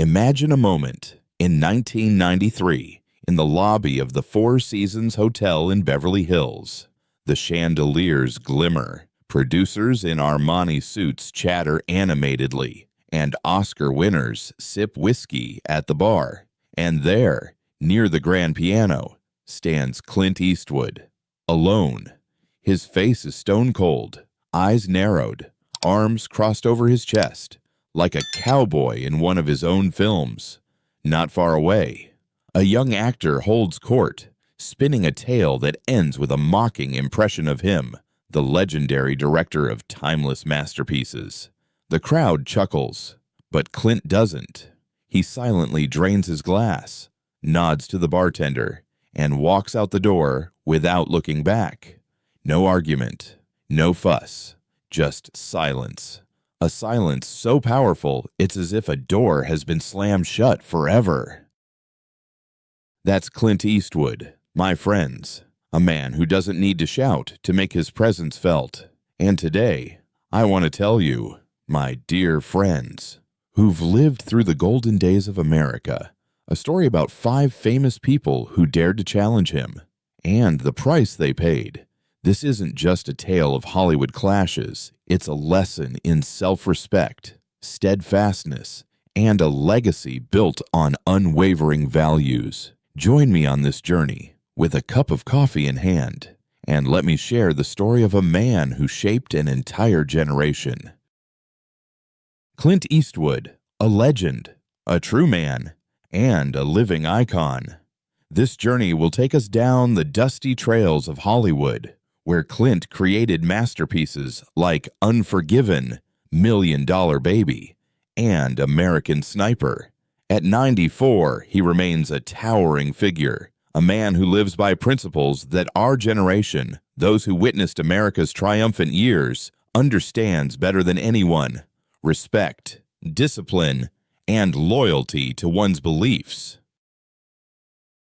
Imagine a moment in 1993 in the lobby of the Four Seasons Hotel in Beverly Hills. The chandeliers glimmer, producers in Armani suits chatter animatedly, and Oscar winners sip whiskey at the bar. And there, near the grand piano, stands Clint Eastwood, alone. His face is stone cold, eyes narrowed, arms crossed over his chest, like a cowboy in one of his own films. Not far away, a young actor holds court, spinning a tale that ends with a mocking impression of him, the legendary director of timeless masterpieces. The crowd chuckles, but Clint doesn't. He silently drains his glass, nods to the bartender, and walks out the door without looking back. No argument, no fuss, just silence. A silence so powerful, it's as if a door has been slammed shut forever. That's Clint Eastwood, my friends, a man who doesn't need to shout to make his presence felt. And today, I want to tell you, my dear friends, who've lived through the golden days of America, a story about 5 famous people who dared to challenge him, and the price they paid. This isn't just a tale of Hollywood clashes, it's a lesson in self-respect, steadfastness, and a legacy built on unwavering values. Join me on this journey with a cup of coffee in hand, and let me share the story of a man who shaped an entire generation. Clint Eastwood, a legend, a true man, and a living icon. This journey will take us down the dusty trails of Hollywood, where Clint created masterpieces like Unforgiven, $1 Million Baby, and American Sniper. At 94, he remains a towering figure, a man who lives by principles that our generation, those who witnessed America's triumphant years, understands better than anyone: respect, discipline, and loyalty to one's beliefs.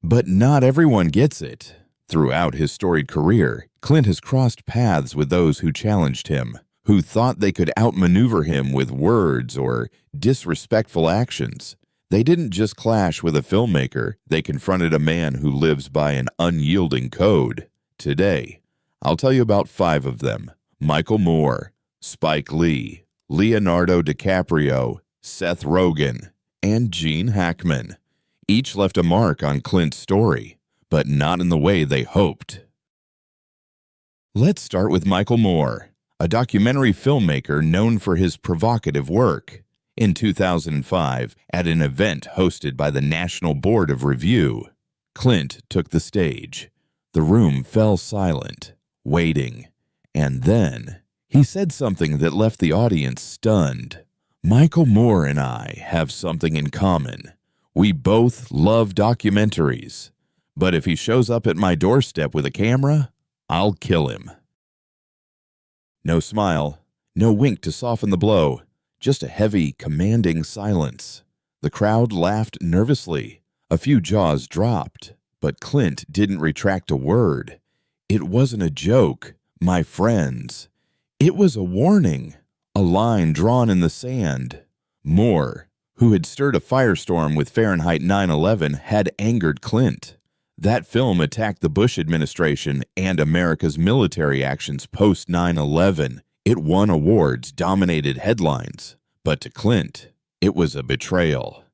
But not everyone gets it. Throughout his storied career, Clint has crossed paths with those who challenged him, who thought they could outmaneuver him with words or disrespectful actions. They didn't just clash with a filmmaker, they confronted a man who lives by an unyielding code. Today, I'll tell you about 5 of them: Michael Moore, Spike Lee, Leonardo DiCaprio, Seth Rogen, and Gene Hackman. Each left a mark on Clint's story, but not in the way they hoped. Let's start with Michael Moore, a documentary filmmaker known for his provocative work. In 2005, at an event hosted by the National Board of Review, Clint took the stage. The room fell silent, waiting, and then he said something that left the audience stunned. Michael Moore and I have something in common. We both love documentaries. But if he shows up at my doorstep with a camera, I'll kill him. No smile, no wink to soften the blow, just a heavy, commanding silence. The crowd laughed nervously. A few jaws dropped, but Clint didn't retract a word. It wasn't a joke, my friends. It was a warning, a line drawn in the sand. Moore, who had stirred a firestorm with Fahrenheit 9/11, had angered Clint. That film attacked the Bush administration and America's military actions post 9/11. It won awards, dominated headlines. But to Clint, it was a betrayal.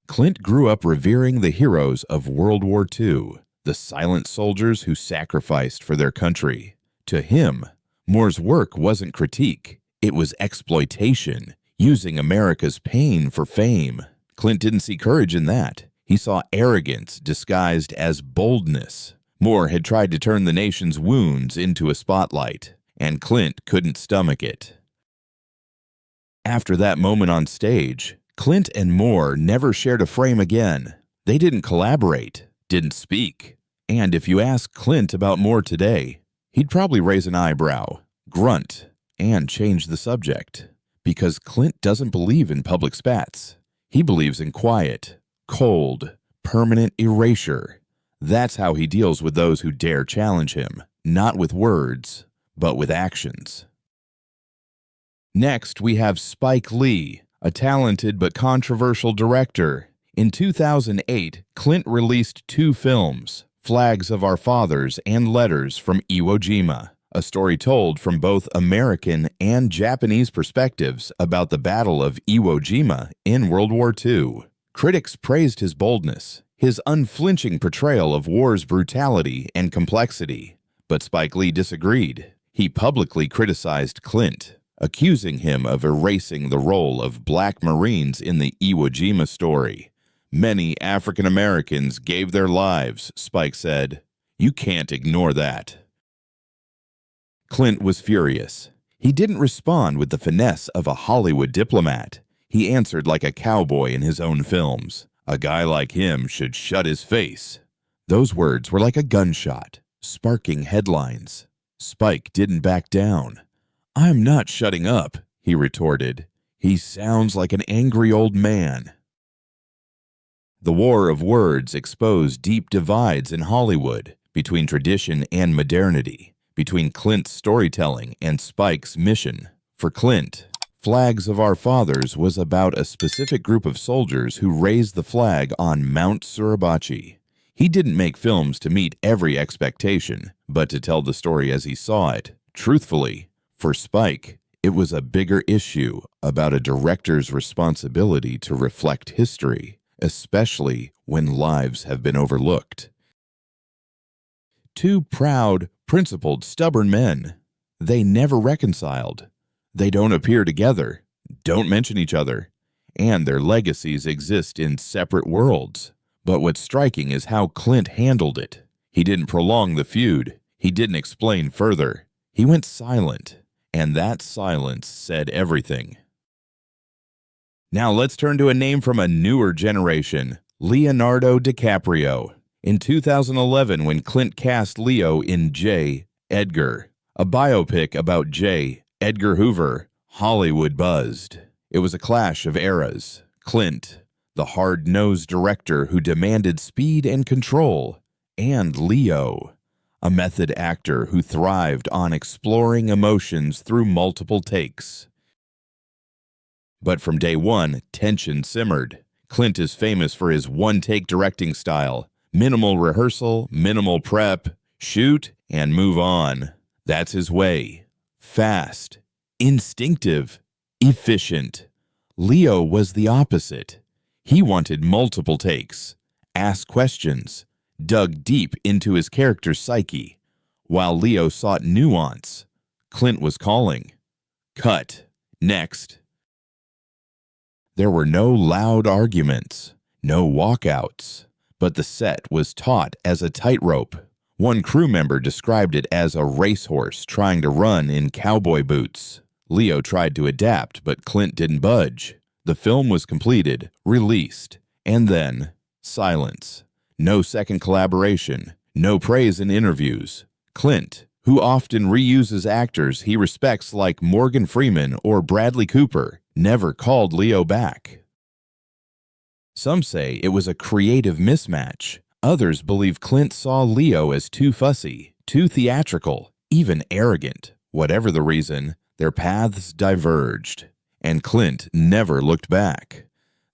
Clint grew up revering the heroes of World War II, the silent soldiers who sacrificed for their country. To him, Moore's work wasn't critique. It was exploitation, using America's pain for fame. Clint didn't see courage in that. He saw arrogance disguised as boldness. Moore had tried to turn the nation's wounds into a spotlight, and Clint couldn't stomach it. After that moment on stage, Clint and Moore never shared a frame again. They didn't collaborate, didn't speak. And if you ask Clint about Moore today, he'd probably raise an eyebrow, grunt, and change the subject. Because Clint doesn't believe in public spats. He believes in quiet, cold, permanent erasure. That's how he deals with those who dare challenge him, not with words, but with actions. Next, we have Spike Lee, a talented but controversial director. In 2008, Clint released two films, Flags of Our Fathers and Letters from Iwo Jima, a story told from both American and Japanese perspectives about the Battle of Iwo Jima in World War II. Critics praised his boldness, his unflinching portrayal of war's brutality and complexity. But Spike Lee disagreed. He publicly criticized Clint, accusing him of erasing the role of Black Marines in the Iwo Jima story. Many African Americans gave their lives, Spike said. You can't ignore that. Clint was furious. He didn't respond with the finesse of a Hollywood diplomat. He answered like a cowboy in his own films. A guy like him should shut his face. Those words were like a gunshot, sparking headlines. Spike didn't back down. I'm not shutting up, he retorted. He sounds like an angry old man. The war of words exposed deep divides in Hollywood between tradition and modernity, between Clint's storytelling and Spike's mission. For Clint, Flags of Our Fathers was about a specific group of soldiers who raised the flag on Mount Suribachi. He didn't make films to meet every expectation, but to tell the story as he saw it, truthfully. For Spike, it was a bigger issue about a director's responsibility to reflect history, especially when lives have been overlooked. Two proud, principled, stubborn men. They never reconciled. They don't appear together, don't mention each other, and their legacies exist in separate worlds. But what's striking is how Clint handled it. He didn't prolong the feud. He didn't explain further. He went silent, and that silence said everything. Now let's turn to a name from a newer generation, Leonardo DiCaprio. In 2011, when Clint cast Leo in Edgar, a biopic about Edgar Hoover, Hollywood buzzed. It was a clash of eras. Clint, the hard-nosed director who demanded speed and control, and Leo, a method actor who thrived on exploring emotions through multiple takes. But from day one, tension simmered. Clint is famous for his one-take directing style. Minimal rehearsal, minimal prep, shoot, and move on. That's his way. Fast, instinctive, efficient. Leo was the opposite. He wanted multiple takes, asked questions, dug deep into his character's psyche. While Leo sought nuance, Clint was calling. Cut. Next. There were no loud arguments, no walkouts, but the set was taut as a tightrope. One crew member described it as a racehorse trying to run in cowboy boots. Leo tried to adapt, but Clint didn't budge. The film was completed, released, and then silence. No second collaboration, no praise in interviews. Clint, who often reuses actors he respects like Morgan Freeman or Bradley Cooper, never called Leo back. Some say it was a creative mismatch. Others believe Clint saw Leo as too fussy, too theatrical, even arrogant. Whatever the reason, their paths diverged, and Clint never looked back.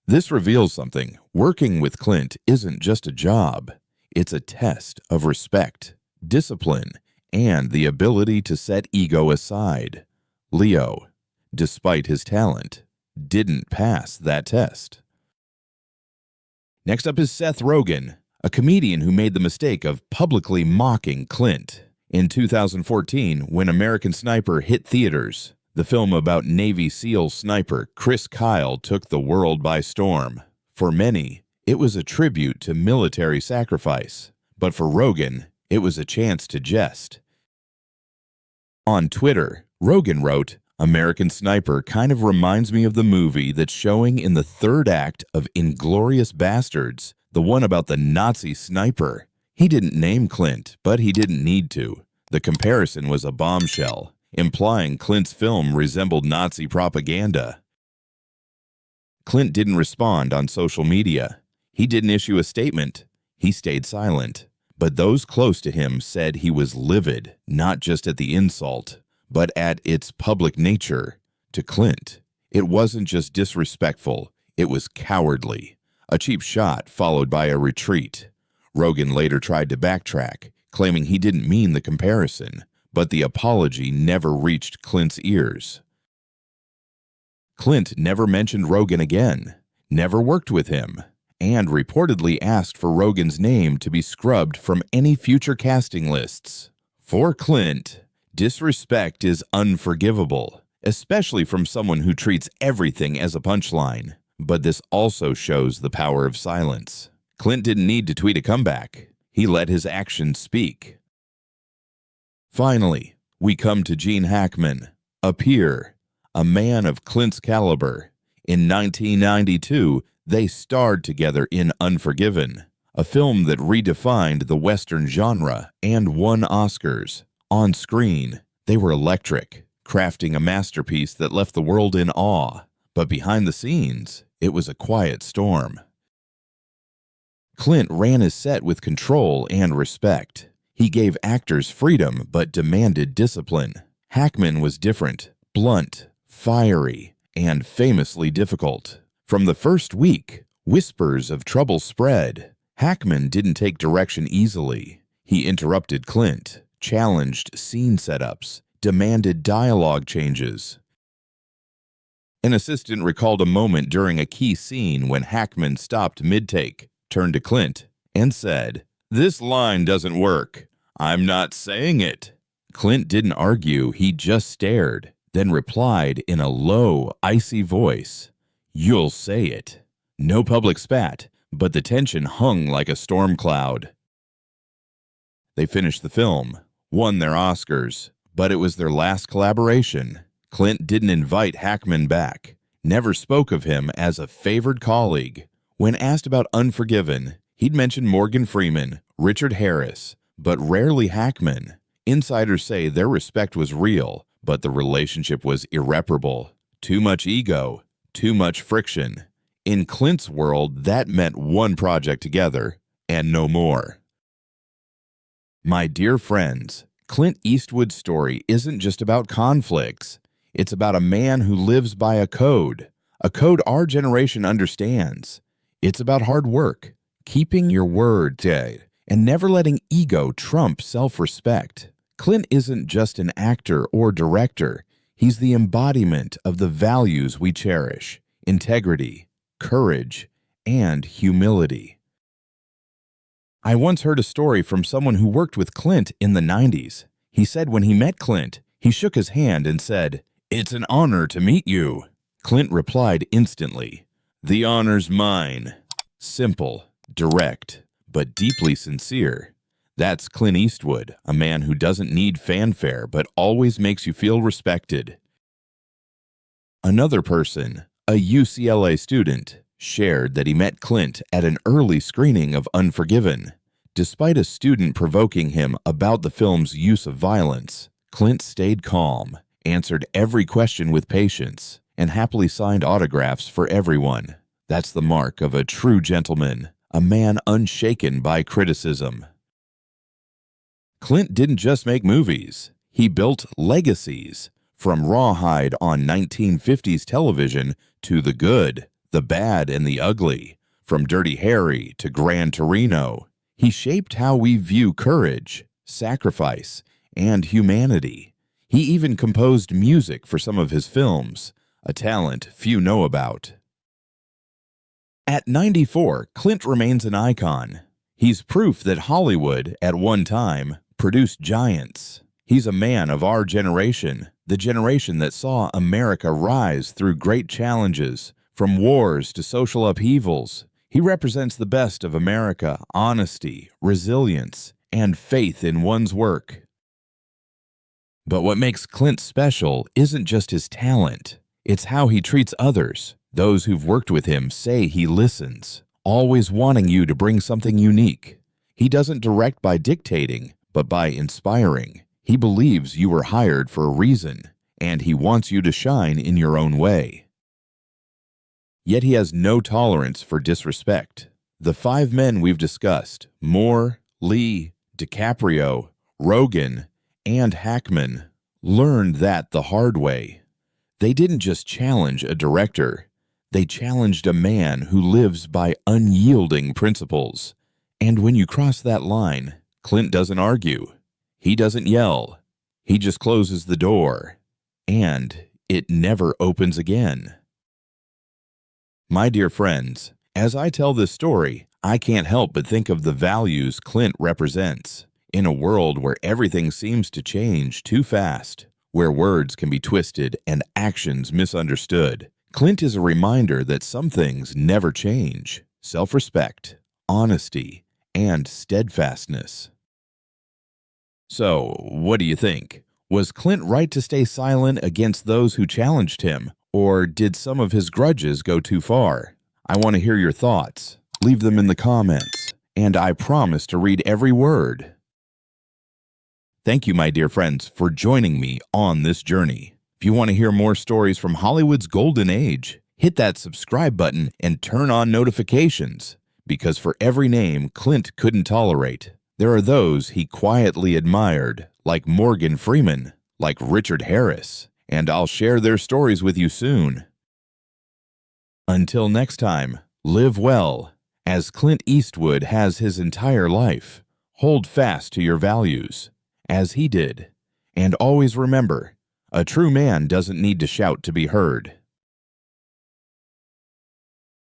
This reveals something. Working with Clint isn't just a job. It's a test of respect, discipline, and the ability to set ego aside. Leo, despite his talent, didn't pass that test. Next up is Seth Rogen, a comedian who made the mistake of publicly mocking Clint. In 2014, when American Sniper hit theaters, the film about Navy SEAL sniper Chris Kyle took the world by storm. For many, it was a tribute to military sacrifice, but for Rogen, it was a chance to jest. On Twitter, Rogen wrote, "American Sniper kind of reminds me of the movie that's showing in the third act of Inglourious Bastards, the one about the Nazi sniper." He didn't name Clint, but he didn't need to. The comparison was a bombshell, implying Clint's film resembled Nazi propaganda. Clint didn't respond on social media. He didn't issue a statement. He stayed silent. But those close to him said he was livid, not just at the insult, but at its public nature. To Clint, It wasn't just disrespectful, it was cowardly. A cheap shot followed by a retreat. Rogen later tried to backtrack, claiming he didn't mean the comparison, but the apology never reached Clint's ears. Clint never mentioned Rogen again, never worked with him, and reportedly asked for Rogen's name to be scrubbed from any future casting lists. For Clint, disrespect is unforgivable, especially from someone who treats everything as a punchline. But this also shows the power of silence. Clint didn't need to tweet a comeback. He let his actions speak. Finally, we come to Gene Hackman, a peer, a man of Clint's caliber. In 1992, they starred together in Unforgiven, a film that redefined the Western genre and won Oscars. On screen, they were electric, crafting a masterpiece that left the world in awe. But behind the scenes, it was a quiet storm. Clint ran his set with control and respect. He gave actors freedom but demanded discipline. Hackman was different, blunt, fiery, and famously difficult. From the first week, whispers of trouble spread. Hackman didn't take direction easily. He interrupted Clint, challenged scene setups, demanded dialogue changes. An assistant recalled a moment during a key scene when Hackman stopped mid-take, turned to Clint, and said, "This line doesn't work. I'm not saying it." Clint didn't argue, he just stared, then replied in a low, icy voice, "You'll say it." No public spat, but the tension hung like a storm cloud. They finished the film, won their Oscars, but it was their last collaboration. Clint didn't invite Hackman back, never spoke of him as a favored colleague. When asked about Unforgiven, he'd mention Morgan Freeman, Richard Harris, but rarely Hackman. Insiders say their respect was real, but the relationship was irreparable. Too much ego, too much friction. In Clint's world, that meant one project together, and no more. My dear friends, Clint Eastwood's story isn't just about conflicts. It's about a man who lives by a code our generation understands. It's about hard work, keeping your word, and never letting ego trump self-respect. Clint isn't just an actor or director. He's the embodiment of the values we cherish: integrity, courage, and humility. I once heard a story from someone who worked with Clint in the 90s. He said when he met Clint, he shook his hand and said, "It's an honor to meet you." Clint replied instantly, "The honor's mine." Simple, direct, but deeply sincere. That's Clint Eastwood, a man who doesn't need fanfare but always makes you feel respected. Another person, a UCLA student, shared that he met Clint at an early screening of Unforgiven. Despite a student provoking him about the film's use of violence, Clint stayed calm, answered every question with patience, and happily signed autographs for everyone. That's the mark of a true gentleman, a man unshaken by criticism. Clint didn't just make movies. He built legacies, from Rawhide on 1950s television to The Good, The Bad, and the Ugly, from Dirty Harry to Gran Torino. He shaped how we view courage, sacrifice, and humanity. He even composed music for some of his films, a talent few know about. At 94, Clint remains an icon. He's proof that Hollywood, at one time, produced giants. He's a man of our generation, the generation that saw America rise through great challenges, from wars to social upheavals. He represents the best of America: honesty, resilience, and faith in one's work. But what makes Clint special isn't just his talent. It's how he treats others. Those who've worked with him say he listens, always wanting you to bring something unique. He doesn't direct by dictating, but by inspiring. He believes you were hired for a reason, and he wants you to shine in your own way. Yet he has no tolerance for disrespect. The 5 men we've discussed, Moore, Lee, DiCaprio, Rogen, and Hackman, learned that the hard way. They didn't just challenge a director. They challenged a man who lives by unyielding principles. And when you cross that line, Clint doesn't argue. He doesn't yell. He just closes the door. And it never opens again. My dear friends, as I tell this story, I can't help but think of the values Clint represents. In a world where everything seems to change too fast, where words can be twisted and actions misunderstood, Clint is a reminder that some things never change: self-respect, honesty, and steadfastness. So, what do you think? Was Clint right to stay silent against those who challenged him, or did some of his grudges go too far? I want to hear your thoughts. Leave them in the comments, and I promise to read every word. Thank you, my dear friends, for joining me on this journey. If you want to hear more stories from Hollywood's golden age, hit that subscribe button and turn on notifications, because for every name Clint couldn't tolerate, there are those he quietly admired, like Morgan Freeman, like Richard Harris, and I'll share their stories with you soon. Until next time, live well, as Clint Eastwood has his entire life. Hold fast to your values, as he did, and always remember, a true man doesn't need to shout to be heard.